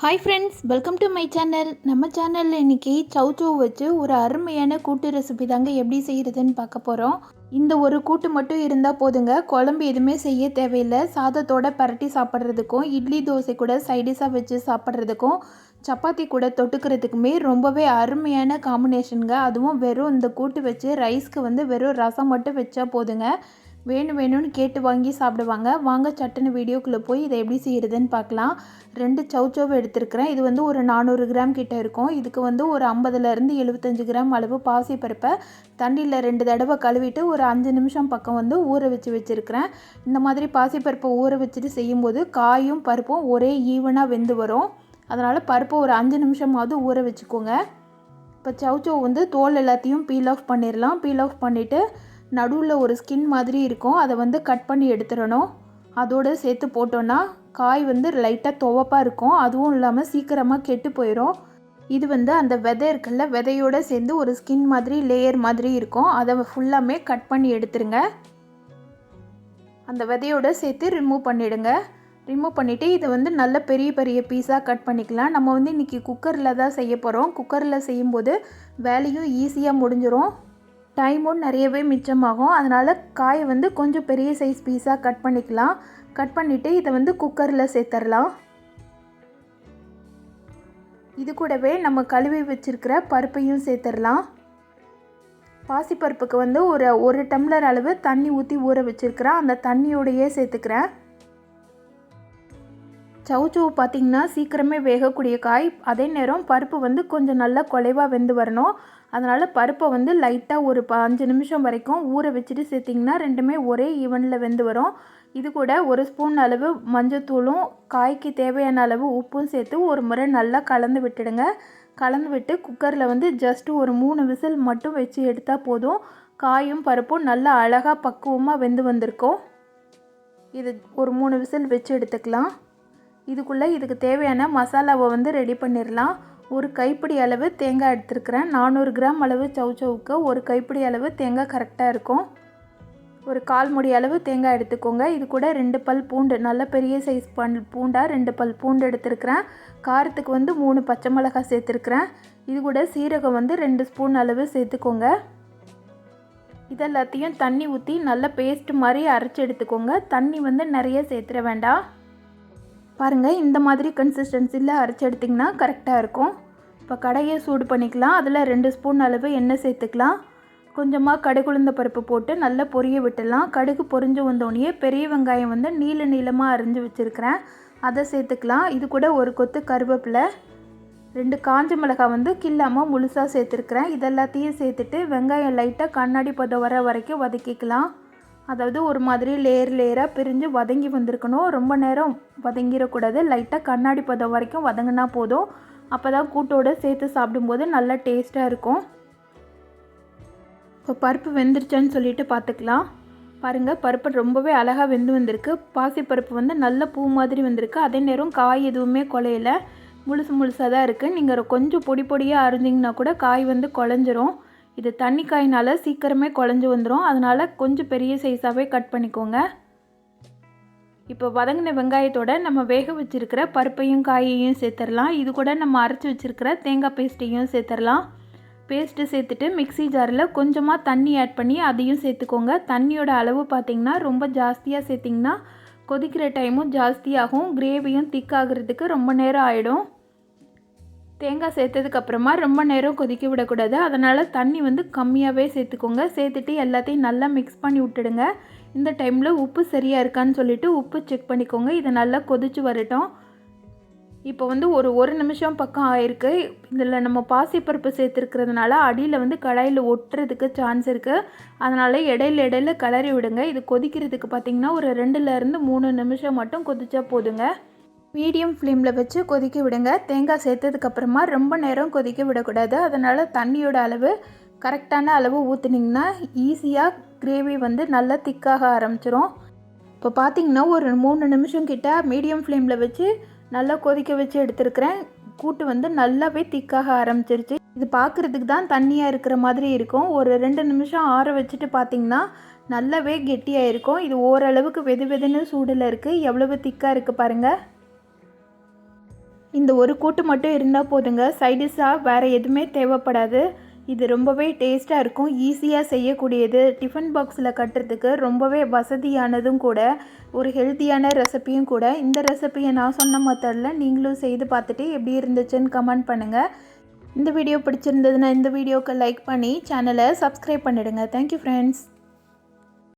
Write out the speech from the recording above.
Hi friends, welcome to my channel. நம்ம சேனலில் இன்றைக்கி சௌச்சௌ வச்சு ஒரு அருமையான கூட்டு ரெசிபி தாங்க எப்படி செய்கிறதுன்னு பார்க்க போகிறோம். இந்த ஒரு கூட்டு மட்டும் இருந்தால் போதுங்க, குழம்பு எதுவுமே செய்ய தேவையில்லை. சாதத்தோடு பரட்டி சாப்பிட்றதுக்கும், இட்லி தோசை கூட சைடிஷாக வச்சு சாப்பிட்றதுக்கும், சப்பாத்தி கூட தொட்டுக்கிறதுக்குமே ரொம்பவே அருமையான காம்பினேஷனுங்க. அதுவும் வெறும் இந்த கூட்டு வச்சு ரைஸ்க்கு வெறும் ரசம் மட்டும் வச்சா போதுங்க, வேணும்னு கேட்டு வாங்கி சாப்பிடுவாங்க. வாங்க சட்டுன்னு வீடியோக்குள்ளே போய் இதை எப்படி செய்கிறதுன்னு பார்க்கலாம். 2 சௌச்சௌவை எடுத்துருக்கிறேன். இது ஒரு 400 கிராம் கிட்ட இருக்கும். இதுக்கு ஒரு 50லேருந்து 75 கிராம் அளவு பாசிப்பருப்பை தண்ணியில் 2 தடவை கழுவிட்டு ஒரு 5 நிமிஷம் பக்கம் ஊற வச்சுருக்கிறேன். இந்த மாதிரி பாசிப்பருப்பை ஊற வச்சுட்டு செய்யும்போது காயும் பருப்பும் ஒரே ஈவனாக வெந்து வரும். அதனால் பருப்பை ஒரு 5 நிமிஷமாவது ஊற வச்சுக்கோங்க. இப்போ சௌச்சௌ தோல் எல்லாத்தையும் பீல் ஆஃப் பண்ணிடலாம். பீல் ஆஃப் பண்ணிவிட்டு நடுவில் ஒரு ஸ்கின் மாதிரி இருக்கும், அதை கட் பண்ணி எடுத்துடணும். அதோடு சேர்த்து போட்டோன்னா காய் லைட்டாக துவப்பாக இருக்கும். அதுவும் இல்லாமல் சீக்கிரமாக கெட்டு போயிடும். இது அந்த விதை இருக்குல்ல, விதையோடு சேர்ந்து ஒரு ஸ்கின் மாதிரி லேயர் மாதிரி இருக்கும். அதை ஃபுல்லாமே கட் பண்ணி எடுத்துருங்க. அந்த விதையோடு சேர்த்து ரிமூவ் பண்ணிவிடுங்க. ரிமூவ் பண்ணிவிட்டு இதை நல்ல பெரிய பெரிய பீஸாக கட் பண்ணிக்கலாம். நம்ம இன்றைக்கி குக்கரில் தான் செய்ய போகிறோம். குக்கரில் செய்யும்போது வேலையும் ஈஸியாக முடிஞ்சிடும், டைமும் நிறையவே மிச்சமாகும். அதனால் காயை கொஞ்சம் பெரிய சைஸ் பீஸாக கட் பண்ணிக்கலாம். கட் பண்ணிவிட்டு இதை குக்கரில் சேர்த்துடலாம். இது கூடவே நம்ம கழுவி வச்சுருக்கிற பருப்பையும் சேர்த்துடலாம். பாசிப்பருப்புக்கு ஒரு டம்ளர் அளவு தண்ணி ஊற்றி ஊற வச்சுருக்கிறேன். அந்த தண்ணியோடையே சேர்த்துக்கிறேன். சௌச்சௌ பார்த்திங்கன்னா சீக்கிரமே வேகக்கூடிய காய். அதே நேரம் பருப்பு கொஞ்சம் நல்லா குலைவாக வெந்து வரணும். அதனால் பருப்பை லைட்டாக ஒரு 5 நிமிஷம் வரைக்கும் ஊற வச்சுட்டு சேர்த்திங்கன்னா ரெண்டுமே ஒரே ஈவனில் வெந்து வரும். இது கூட ஒரு ஸ்பூன் அளவு மஞ்சத்தூளும் காய்க்கு தேவையான அளவு உப்பும் சேர்த்து ஒரு முறை நல்லா கலந்து விட்டுடுங்க. கலந்து விட்டு குக்கரில் ஜஸ்ட்டு ஒரு 3 விசில் மட்டும் வச்சு எடுத்தால் போதும். காயும் பருப்பும் நல்லா அழகாக பக்குவமாக வெந்து வந்திருக்கும். இது ஒரு 3 விசில் வச்சு எடுத்துக்கலாம். இதுக்கு தேவையான மசாலாவை ரெடி பண்ணிடலாம். ஒரு கைப்பிடி அளவு தேங்காய் எடுத்துருக்கிறேன். 400 கிராம் அளவு சௌச்சௌவுக்கு ஒரு கைப்பிடி அளவு தேங்காய் கரெக்டாக இருக்கும். ஒரு 1/4 மூடி அளவு தேங்காய் எடுத்துக்கோங்க. இது கூட 2 பல் பூண்டு, நல்ல பெரிய சைஸ் பூண்டாக 2 பல் பூண்டு எடுத்துருக்கிறேன். காரத்துக்கு 3 பச்சை மிளகாய் சேர்த்துருக்கிறேன். இது கூட சீரகம் 2 ஸ்பூன் அளவு சேர்த்துக்கோங்க. இதெல்லாத்தையும் தண்ணி ஊற்றி நல்ல பேஸ்ட் மாதிரி அரைச்சி எடுத்துக்கோங்க. தண்ணி நிறைய சேர்த்துட வேண்டாம். பாருங்கள், இந்த மாதிரி கன்சிஸ்டன்சியில் அரைச்சி எடுத்திங்கன்னா கரெக்டாக இருக்கும். இப்போ கடையை சூடு பண்ணிக்கலாம். அதில் 2 ஸ்பூன் அளவு எண்ணெய் சேர்த்துக்கலாம். கொஞ்சமாக கடுகுளுந்த பருப்பு போட்டு நல்லா பொரிய விட்டுடலாம். கடுகு பொரிஞ்சு வந்தோடனே பெரிய வெங்காயம் நீளமாக அரிஞ்சு வச்சுருக்கிறேன், அதை சேர்த்துக்கலாம். இது கூட ஒரு கொத்து கருவேப்பிலை, 2 காஞ்ச மிளகாய் கில்லாமல் முழுசாக சேர்த்துருக்குறேன். இதெல்லாத்தையும் சேர்த்துட்டு வெங்காயம் லைட்டாக கண்ணாடி பதம் வர வரைக்கும் வதக்கிக்கலாம். அதாவது ஒரு மாதிரி லேயராக பிரிஞ்சு வதங்கி வந்திருக்கணும். ரொம்ப நேரம் வதங்கிடக்கூடாது. லைட்டாக கண்ணாடி பதம் வரைக்கும் வதங்கினா போதும். அப்போ தான் கூட்டோடு சேர்த்து சாப்பிடும்போது நல்லா டேஸ்ட்டாக இருக்கும். இப்போ பருப்பு வெந்துருச்சான்னு சொல்லிட்டு பார்த்துக்கலாம். பாருங்கள், பருப்பு ரொம்பவே அழகாக வெந்து வந்திருக்கு. பாசிப்பருப்பு நல்ல பூ மாதிரி வந்திருக்கு. அதே நேரம் காய் எதுவுமே குலையலை, முழுசாக தான் இருக்குது. நீங்கள் கொஞ்சம் பொடியாக அரிஞ்சிங்கன்னா கூட காய் குழஞ்சிரும். இது தண்ணி காயினால் சீக்கிரமே குழஞ்சி வந்துடும். அதனால் கொஞ்சம் பெரிய சைஸாகவே கட் பண்ணிக்கோங்க. இப்போ வதங்கின வெங்காயத்தோடு நம்ம வேக வச்சுருக்கிற பருப்பையும் காயையும் சேர்த்துடலாம். இது கூட நம்ம அரைச்சி வச்சுருக்கிற தேங்காய் பேஸ்ட்டையும் சேர்த்துடலாம். பேஸ்ட்டு சேர்த்துட்டு மிக்ஸி ஜாரில் கொஞ்சமாக தண்ணி ஆட் பண்ணி அதையும் சேர்த்துக்கோங்க. தண்ணியோட அளவு பார்த்திங்கன்னா ரொம்ப ஜாஸ்தியாக சேர்த்திங்கன்னா கொதிக்கிற டைமும் ஜாஸ்தியாகும். கிரேவியும் திக்காகிறதுக்கு ரொம்ப நேரம் ஆகிடும். தேங்காய் சேர்த்ததுக்கப்புறமா ரொம்ப நேரம் கொதிக்க விடக்கூடாது. அதனால் தண்ணி கம்மியாகவே சேர்த்துக்கோங்க. சேர்த்துட்டு எல்லாத்தையும் நல்லா மிக்ஸ் பண்ணி விட்டுடுங்க. இந்த டைமில் உப்பு சரியாக இருக்கான்னு சொல்லிவிட்டு உப்பு செக் பண்ணிக்கோங்க. இதை நல்லா கொதித்து வரட்டும். இப்போ ஒரு நிமிஷம் பக்கம் ஆயிருக்கு. இதில் நம்ம பாசிப்பருப்பு சேர்த்துருக்கிறதுனால அடியில் கடாயில் ஒட்டுறதுக்கு சான்ஸ் இருக்குது. அதனால் இடையில கிளறி விடுங்க. இது கொதிக்கிறதுக்கு பார்த்திங்கன்னா ஒரு 2லேருந்து 3 நிமிஷம் மட்டும் கொதிச்சா போதுங்க. மீடியம் ஃப்ளேமில் வச்சு கொதிக்க விடுங்க. தேங்காய் சேர்த்ததுக்கப்புறமா ரொம்ப நேரம் கொதிக்க விடக்கூடாது. அதனால் தண்ணியோட அளவு கரெக்டான அளவு ஊற்றுனிங்கன்னா ஈஸியாக கிரேவி நல்லா திக்காக ஆரம்பிச்சிரும். இப்போ பார்த்திங்கன்னா ஒரு 3 நிமிஷம் கிட்ட மீடியம் ஃப்ளேமில் வச்சு நல்லா கொதிக்க வச்சு எடுத்துருக்கிறேன். கூட்டு நல்லாவே திக்காக ஆரம்பிச்சிருச்சு. இது பார்க்குறதுக்கு தான் தண்ணியாக இருக்கிற மாதிரி இருக்கும். ஒரு 2 நிமிஷம் ஆற வச்சுட்டு பார்த்திங்கன்னா நல்லாவே கெட்டியாக இருக்கும். இது ஓரளவுக்கு வெதுன்னு சூடில் இருக்குது. எவ்வளவு திக்காக இருக்குது பாருங்கள். இந்த ஒரு கூட்டு மட்டும் இருந்தால் போதுங்க. சைடிஷ்ஷாக வேறு எதுவுமே தேவைப்படாது. இது ரொம்பவே டேஸ்ட்டாக இருக்கும். ஈஸியாக செய்யக்கூடியது. டிஃபன் பாக்ஸில் கட்டுறதுக்கு ரொம்பவே வசதியானதும் கூட. ஒரு ஹெல்த்தியான ரெசிப்பியும் கூட. இந்த ரெசிப்பியை நான் சொன்ன மெத்தடில் நீங்களும் செய்து பார்த்துட்டு எப்படி இருந்துச்சுன்னு கமெண்ட் பண்ணுங்கள். இந்த வீடியோ பிடிச்சிருந்ததுன்னா இந்த வீடியோக்கு லைக் பண்ணி சேனலை சப்ஸ்கிரைப் பண்ணிவிடுங்க. Thank you friends.